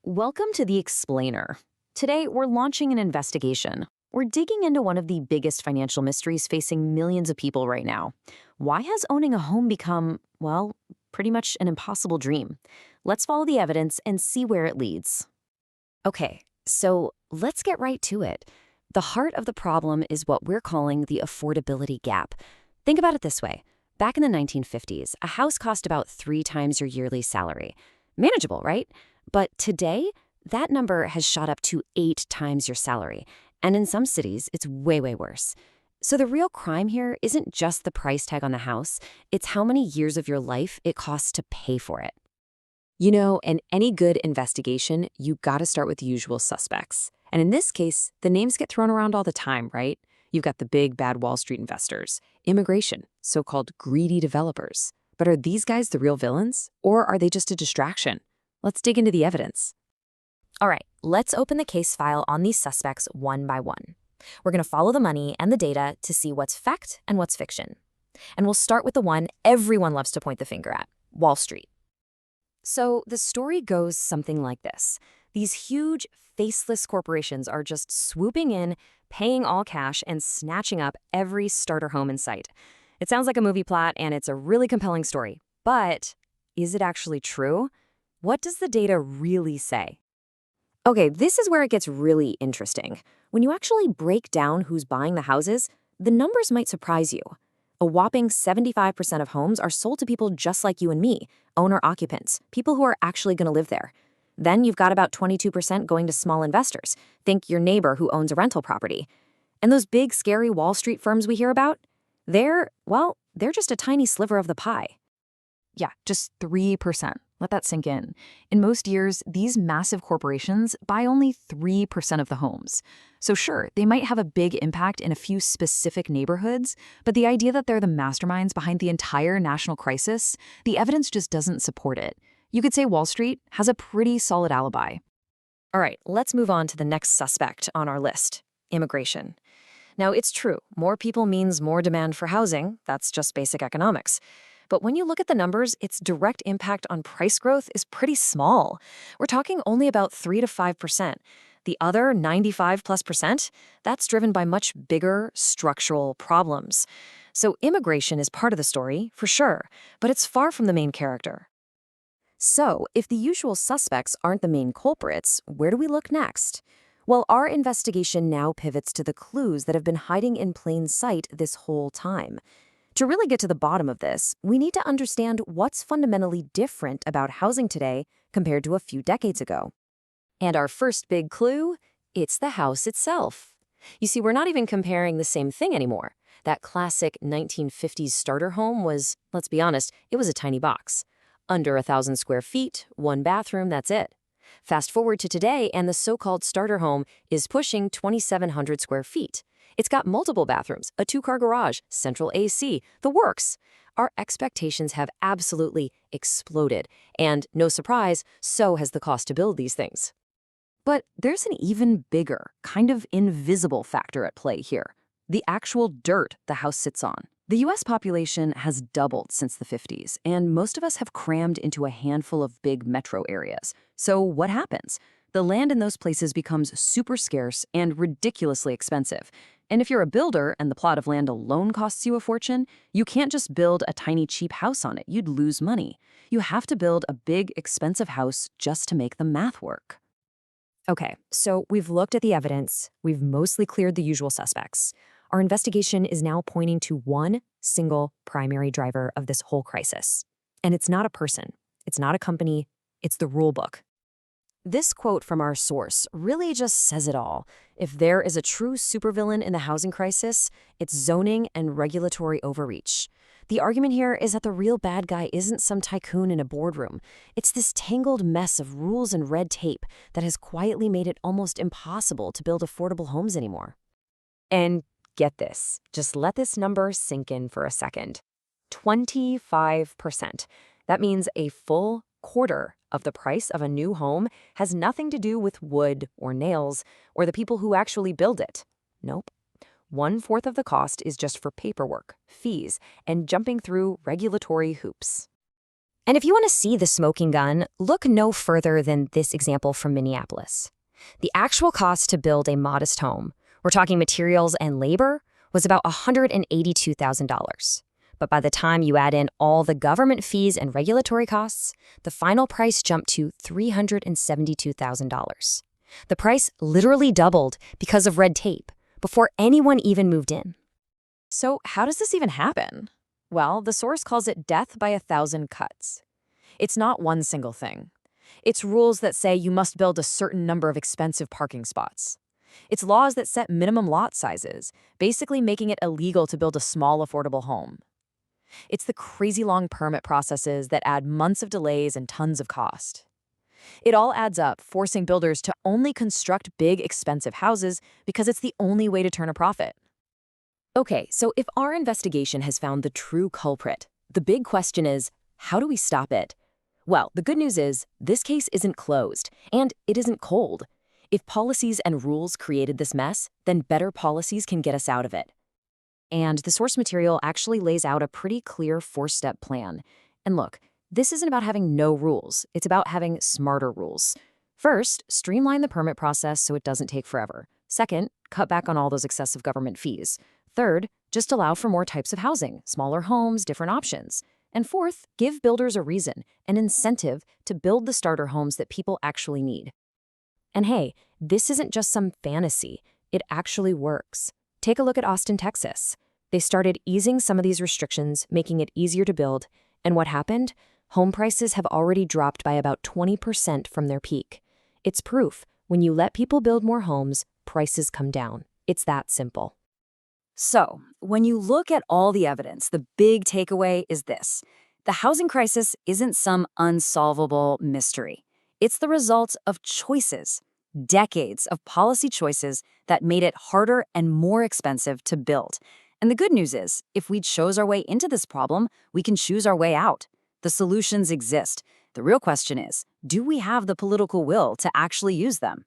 Welcome to The Explainer. Today, we're launching an investigation. We're digging into one of the biggest financial mysteries facing millions of people right now. Why has owning a home become, well, pretty much an impossible dream? Let's follow the evidence and see where it leads. Okay, so let's get right to it. The heart of the problem is what we're calling the affordability gap. Think about it this way. Back in the 1950s, a house cost about 3 times your yearly salary. Manageable, right? But today, that number has shot up to 8 times your salary. And in some cities, it's way, way worse. So the real crime here isn't just the price tag on the house, it's how many years of your life it costs to pay for it. In any good investigation, you gotta start with the usual suspects. And in this case, the names get thrown around all the time, right? You've got the big bad Wall Street investors, immigration, so-called greedy developers. But are these guys the real villains? Or are they just a distraction? Let's dig into the evidence. All right, let's open the case file on these suspects one by one. We're going to follow the money and the data to see what's fact and what's fiction. And we'll start with the one everyone loves to point the finger at, Wall Street. So the story goes something like this. These huge, faceless corporations are just swooping in, paying all cash, and snatching up every starter home in sight. It sounds like a movie plot, and it's a really compelling story. But is it actually true? What does the data really say? Okay, this is where it gets really interesting. When you actually break down who's buying the houses, the numbers might surprise you. A whopping 75% of homes are sold to people just like you and me, owner-occupants, people who are actually going to live there. Then you've got about 22% going to small investors. Think your neighbor who owns a rental property. And those big, scary Wall Street firms we hear about? They're just a tiny sliver of the pie. Yeah, just 3%. Let that sink in. In most years, these massive corporations buy only 3% of the homes. So sure, they might have a big impact in a few specific neighborhoods, but the idea that they're the masterminds behind the entire national crisis, the evidence just doesn't support it. You could say Wall Street has a pretty solid alibi. All right, let's move on to the next suspect on our list, immigration. Now, it's true, more people means more demand for housing. That's just basic economics. But when you look at the numbers, its direct impact on price growth is pretty small. We're talking only about 3 to 5%. The other 95+%, that's driven by much bigger structural problems. So immigration is part of the story, for sure, but it's far from the main character. So if the usual suspects aren't the main culprits, where do we look next? Well, our investigation now pivots to the clues that have been hiding in plain sight this whole time. To really get to the bottom of this, we need to understand what's fundamentally different about housing today compared to a few decades ago. And our first big clue, it's the house itself. You see, we're not even comparing the same thing anymore. That classic 1950s starter home was, let's be honest, it was a tiny box. Under 1,000 square feet, one bathroom, that's it. Fast forward to today, and the so-called starter home is pushing 2,700 square feet. It's got multiple bathrooms, a 2-car garage, central AC, the works. Our expectations have absolutely exploded, and no surprise, so has the cost to build these things. But there's an even bigger, kind of invisible factor at play here, the actual dirt the house sits on. The US population has doubled since the 50s, and most of us have crammed into a handful of big metro areas. So what happens? The land in those places becomes super scarce and ridiculously expensive. And if you're a builder and the plot of land alone costs you a fortune, you can't just build a tiny cheap house on it. You'd lose money. You have to build a big, expensive house just to make the math work. Okay, so we've looked at the evidence. We've mostly cleared the usual suspects. Our investigation is now pointing to one single primary driver of this whole crisis. And it's not a person. It's not a company. It's the rule book. This quote from our source really just says it all. If there is a true supervillain in the housing crisis, it's zoning and regulatory overreach. The argument here is that the real bad guy isn't some tycoon in a boardroom. It's this tangled mess of rules and red tape that has quietly made it almost impossible to build affordable homes anymore. And get this, just let this number sink in for a second. 25%. That means a full quarter of the price of a new home has nothing to do with wood or nails or the people who actually build it. Nope. 1/4 of the cost is just for paperwork, fees, and jumping through regulatory hoops. And if you want to see the smoking gun, look no further than this example from Minneapolis. The actual cost to build a modest home, we're talking materials and labor, was about $182,000. But by the time you add in all the government fees and regulatory costs, the final price jumped to $372,000. The price literally doubled because of red tape before anyone even moved in. So how does this even happen? Well, the source calls it death by 1,000 cuts. It's not one single thing. It's rules that say you must build a certain number of expensive parking spots. It's laws that set minimum lot sizes, basically making it illegal to build a small, affordable home. It's the crazy long permit processes that add months of delays and tons of cost. It all adds up, forcing builders to only construct big, expensive houses because it's the only way to turn a profit. Okay, so if our investigation has found the true culprit, the big question is, how do we stop it? Well, the good news is, this case isn't closed, and it isn't cold. If policies and rules created this mess, then better policies can get us out of it. And the source material actually lays out a pretty clear 4-step plan. And look, this isn't about having no rules, it's about having smarter rules. First, streamline the permit process so it doesn't take forever. Second, cut back on all those excessive government fees. Third, just allow for more types of housing, smaller homes, different options. And fourth, give builders a reason, an incentive to build the starter homes that people actually need. And hey, this isn't just some fantasy. It actually works. Take a look at Austin, Texas. They started easing some of these restrictions, making it easier to build. And what happened? Home prices have already dropped by about 20% from their peak. It's proof. When you let people build more homes, prices come down. It's that simple. So, when you look at all the evidence, the big takeaway is this. The housing crisis isn't some unsolvable mystery. It's the result of choices, decades of policy choices that made it harder and more expensive to build. And the good news is, if we chose our way into this problem, we can choose our way out. The solutions exist. The real question is, do we have the political will to actually use them?